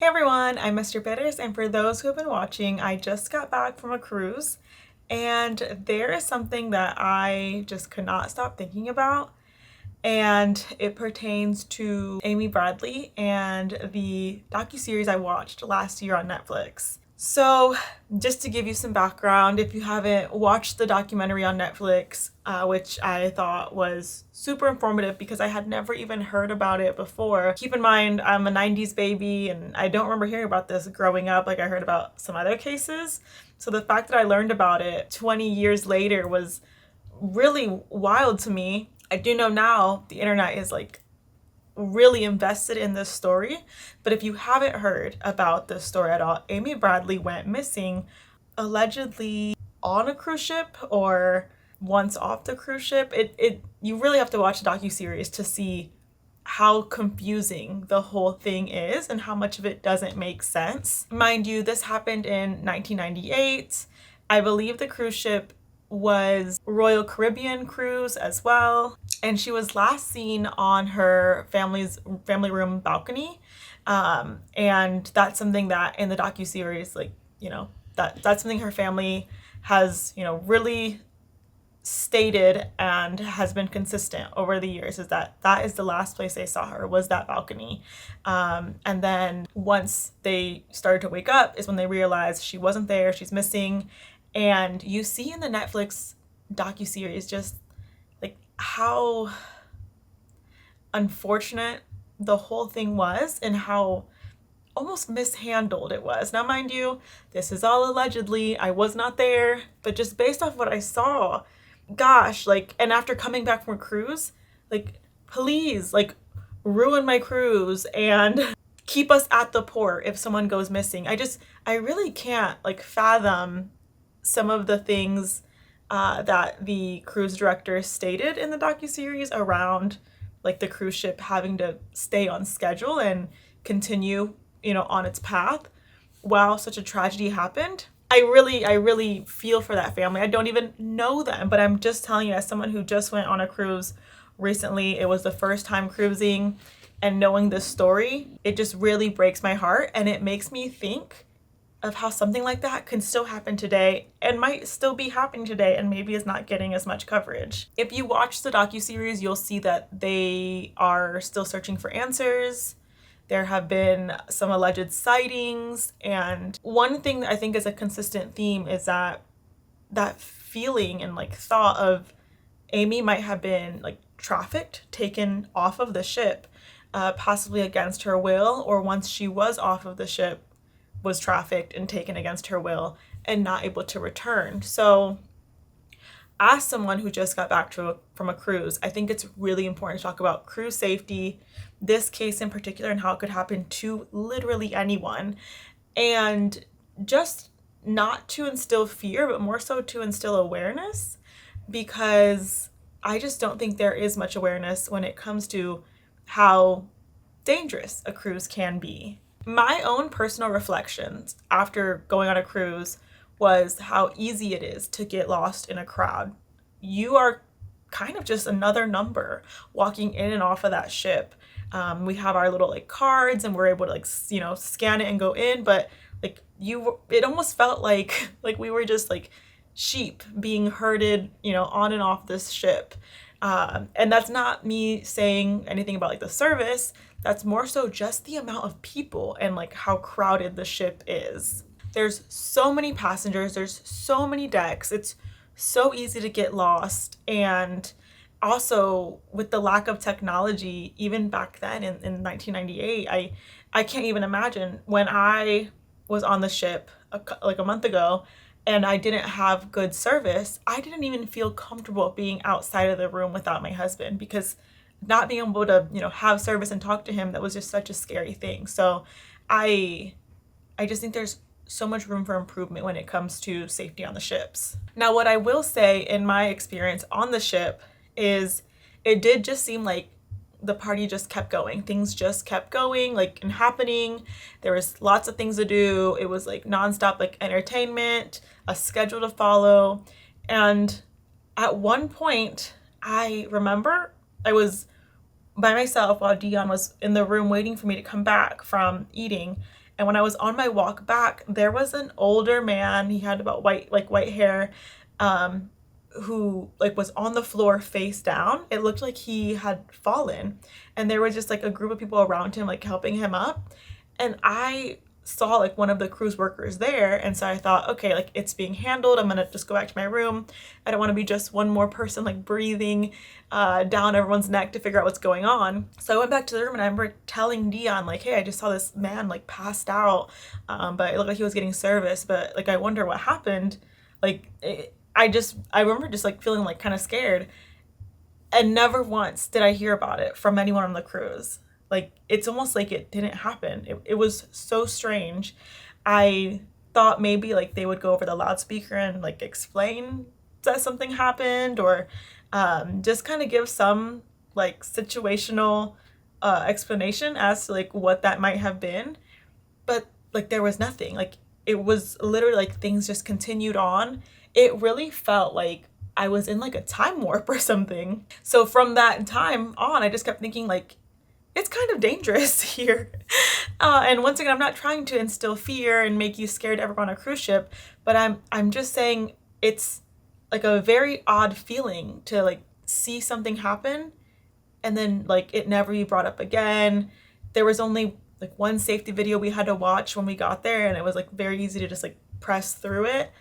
Hey everyone, I'm Mr. Bitters, and for those who have been watching, I just got back from a cruise, and there is something that I just could not stop thinking about, and it pertains to Amy Bradley and the docuseries I watched last year on Netflix. So, just to give you some background, if you haven't watched the documentary on Netflix, which I thought was super informative because I had never even heard about it before. Keep in mind, I'm a 90s baby and I don't remember hearing about this growing up like I heard about some other cases. So, the fact that I learned about it 20 years later was really wild to me. I do know now the internet is like really invested in this story. But if you haven't heard about this story at all, Amy Bradley went missing allegedly on a cruise ship or once off the cruise ship. It you really have to watch the docuseries to see how confusing the whole thing is and how much of it doesn't make sense. Mind you, this happened in 1998. I believe the cruise ship was Royal Caribbean cruise as well, and she was last seen on her family room balcony. And that's something that in the docuseries, like, that's something her family has, really stated and has been consistent over the years, is that that is the last place they saw her, was that balcony. And then once they started to wake up is when they realized she wasn't there, she's missing. And you see in the Netflix docuseries just like how unfortunate the whole thing was and how almost mishandled it was. Now, mind you, this is all allegedly. I was not there, but just based off what I saw, gosh, like, and after coming back from a cruise, like, please, like, ruin my cruise and keep us at the port if someone goes missing. I really can't, like, fathom some of the things that the cruise director stated in the docuseries around, like, the cruise ship having to stay on schedule and continue, on its path while such a tragedy happened. I really feel for that family. I don't even know them, but I'm just telling you, as someone who just went on a cruise recently, it was the first time cruising, and knowing this story, it just really breaks my heart, and it makes me think of how something like that can still happen today and might still be happening today and maybe is not getting as much coverage. If you watch the docuseries, you'll see that they are still searching for answers. There have been some alleged sightings, and one thing that I think is a consistent theme is that feeling and like thought of Amy might have been like trafficked, taken off of the ship, possibly against her will, or once she was off of the ship, was trafficked and taken against her will and not able to return. So, as someone who just got back from a cruise, I think it's really important to talk about cruise safety, this case in particular, and how it could happen to literally anyone. And just not to instill fear, but more so to instill awareness, because I just don't think there is much awareness when it comes to how dangerous a cruise can be. My own personal reflections after going on a cruise was how easy it is to get lost in a crowd. You are kind of just another number walking in and off of that ship. We have our little like cards and we're able to like scan it and go in, but like it almost felt like we were just like sheep being herded on and off this ship. And that's not me saying anything about like the service. That's more so just the amount of people and like how crowded the ship is. There's so many passengers, there's so many decks. It's so easy to get lost. And also with the lack of technology, even back then in 1998, I can't even imagine when I was on the ship like a month ago and I didn't have good service. I didn't even feel comfortable being outside of the room without my husband, because not being able to have service and talk to him, that was just such a scary thing. So I just think there's so much room for improvement when it comes to safety on the ships. Now, what I will say in my experience on the ship is it did just seem like the party just kept going. Things just kept going, like, and happening. There was lots of things to do. It was like nonstop, like, entertainment, a schedule to follow. And at one point, I remember I was by myself while Dion was in the room waiting for me to come back from eating. And when I was on my walk back, there was an older man. He had about white hair, who like was on the floor face down. It looked like he had fallen, and there was just like a group of people around him like helping him up. And I saw like one of the cruise workers there, and so I thought, okay, like it's being handled. I'm gonna just go back to my room. I don't want to be just one more person like breathing down everyone's neck to figure out what's going on. So I went back to the room, and I remember telling Dion like, hey, I just saw this man like passed out, but it looked like he was getting service, but like I wonder what happened. Like I remember just like feeling like kind of scared, and never once did I hear about it from anyone on the cruise. Like it's almost like it didn't happen. It was so strange. I thought maybe like they would go over the loudspeaker and like explain that something happened, or just kind of give some like situational explanation as to like what that might have been. But like there was nothing. Like it was literally like things just continued on. It really felt like I was in like a time warp or something. So from that time on, I just kept thinking like, it's kind of dangerous here. And once again, I'm not trying to instill fear and make you scared to ever go on a cruise ship, but I'm just saying it's like a very odd feeling to like see something happen and then like it never be brought up again. There was only like one safety video we had to watch when we got there, and it was like very easy to just like press through it.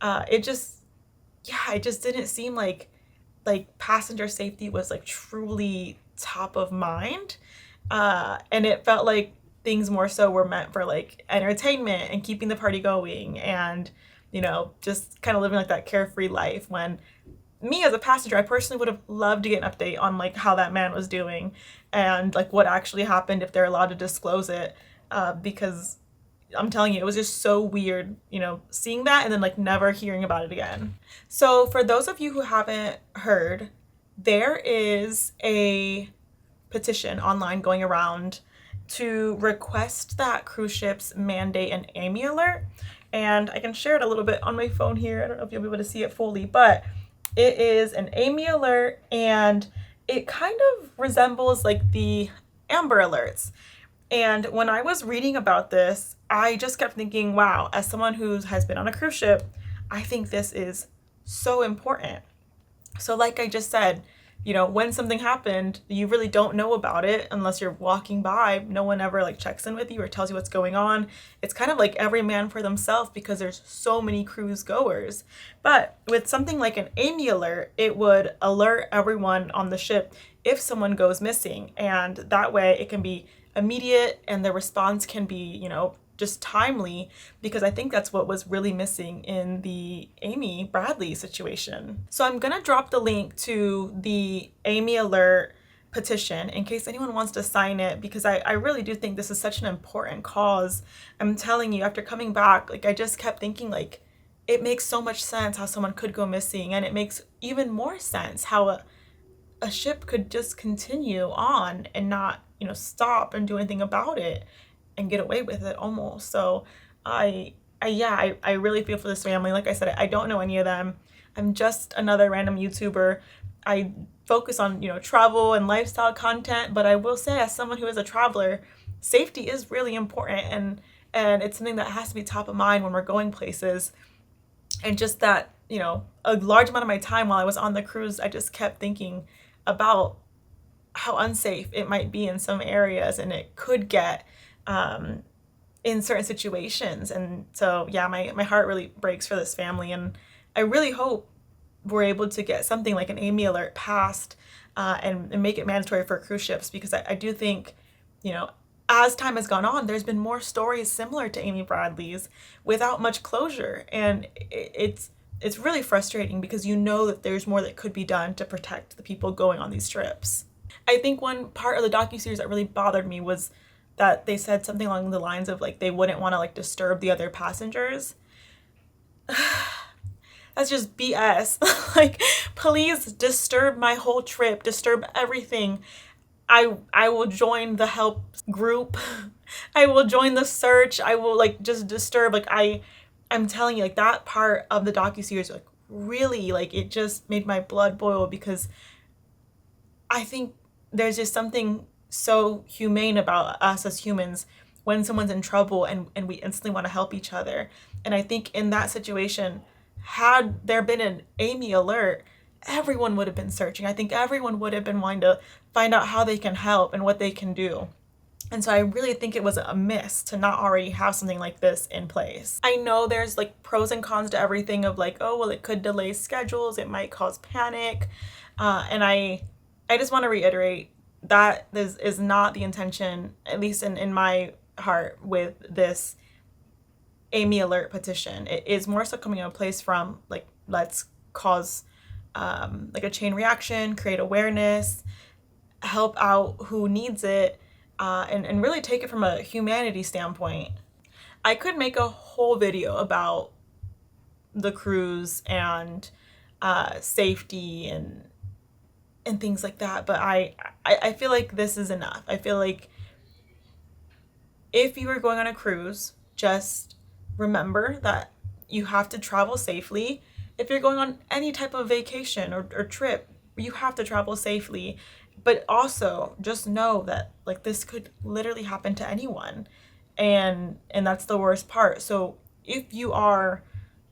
It just didn't seem like passenger safety was like truly top of mind. And it felt like things more so were meant for like entertainment and keeping the party going, and you know, just kind of living like that carefree life, when me as a passenger, I personally would have loved to get an update on like how that man was doing and like what actually happened, if they're allowed to disclose it, because I'm telling you, it was just so weird, you know, seeing that and then like never hearing about it again. So for those of you who haven't heard, there is a petition online going around to request that cruise ships mandate an AMI alert. And I can share it a little bit on my phone here. I don't know if you'll be able to see it fully, but it is an AMI alert, and it kind of resembles like the Amber Alerts. And when I was reading about this, I just kept thinking, wow, as someone who has been on a cruise ship, I think this is so important. So like I just said, you know, when something happened, you really don't know about it unless you're walking by. No one ever like checks in with you or tells you what's going on. It's kind of like every man for themselves because there's so many cruise goers. But with something like an AMI alert, it would alert everyone on the ship if someone goes missing. And that way it can be immediate and the response can be, you know, just timely, because I think that's what was really missing in the Amy Bradley situation. So I'm gonna drop the link to the AMI alert petition in case anyone wants to sign it, because I really do think this is such an important cause. I'm telling you, after coming back, like I just kept thinking like, it makes so much sense how someone could go missing, and it makes even more sense how a ship could just continue on and not, you know, stop and do anything about it and get away with it almost. So I really feel for this family. Like I said, I don't know any of them. I'm just another random YouTuber. I focus on, you know, travel and lifestyle content, but I will say, as someone who is a traveler, safety is really important, and it's something that has to be top of mind when we're going places. And just that, you know, a large amount of my time while I was on the cruise, I just kept thinking about how unsafe it might be in some areas, and it could get in certain situations. And so yeah, my heart really breaks for this family, and I really hope we're able to get something like an AMI alert passed, and make it mandatory for cruise ships, because I do think, you know, as time has gone on, there's been more stories similar to Amy Bradley's without much closure, and it's really frustrating because you know that there's more that could be done to protect the people going on these trips. I think one part of the docuseries that really bothered me was that they said something along the lines of like they wouldn't want to like disturb the other passengers. That's just BS. Like, please disturb my whole trip, disturb everything. I will join the help group. I will join the search. I will like just disturb. Like I'm telling you, like that part of the docuseries, like really, like it just made my blood boil, because I think there's just something so humane about us as humans when someone's in trouble and we instantly want to help each other. And I think in that situation, had there been an Amy alert, everyone would have been searching. I think everyone would have been wanting to find out how they can help and what they can do. And so I really think it was a miss to not already have something like this in place. I know there's like pros and cons to everything of like, oh, well, it could delay schedules, it might cause panic. And I just want to reiterate that this is not the intention, at least in my heart, with this Amy Alert petition. It is more so coming in a place from like, let's cause like a chain reaction, create awareness, help out who needs it, and really take it from a humanity standpoint. I could make a whole video about the cruise and safety and things like that, but I feel like this is enough. I feel like if you are going on a cruise, just remember that you have to travel safely. If you're going on any type of vacation or trip, you have to travel safely. But also just know that like this could literally happen to anyone. And that's the worst part. So if you are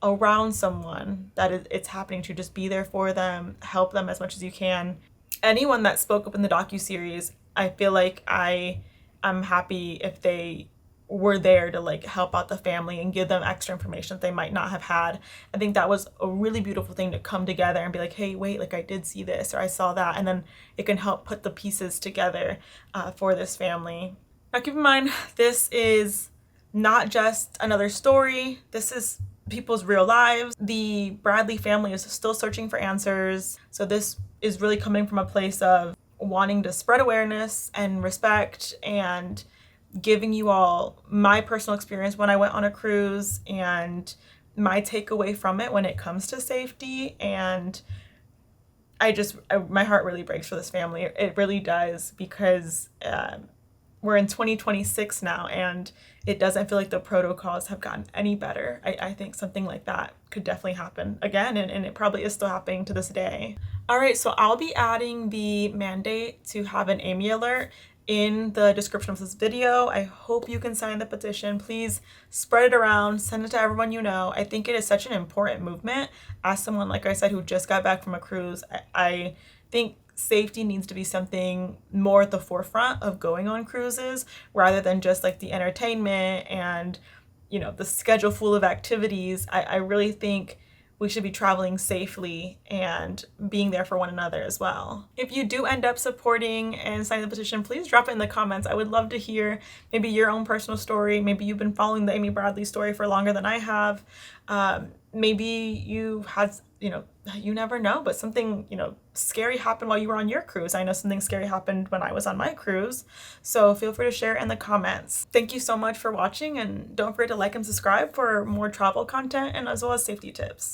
around someone that it's happening to, just be there for them, help them as much as you can. Anyone that spoke up in the docuseries, I feel like I'm happy if they were there to like help out the family and give them extra information that they might not have had. I think that was a really beautiful thing to come together and be like, hey, wait, like I did see this or I saw that, and then it can help put the pieces together for this family. Now keep in mind, this is not just another story. This is people's real lives. The Bradley family is still searching for answers. So this is really coming from a place of wanting to spread awareness and respect and giving you all my personal experience when I went on a cruise and my takeaway from it when it comes to safety. And my heart really breaks for this family. It really does, because we're in 2026 now and it doesn't feel like the protocols have gotten any better. I think something like that could definitely happen again, and it probably is still happening to this day. All right, so I'll be adding the mandate to have an Amy alert in the description of this video. I hope you can sign the petition. Please spread it around, send it to everyone you know. I think it is such an important movement. As someone, like I said, who just got back from a cruise, I think safety needs to be something more at the forefront of going on cruises, rather than just like the entertainment and, you know, the schedule full of activities. I really think we should be traveling safely and being there for one another as well. If you do end up supporting and signing the petition, please drop it in the comments. I would love to hear maybe your own personal story. Maybe you've been following the Amy Bradley story for longer than I have. Maybe you had, you know, you never know, but something, you know, scary happened while you were on your cruise. I know something scary happened when I was on my cruise. So feel free to share in the comments. Thank you so much for watching, and don't forget to like and subscribe for more travel content and as well as safety tips.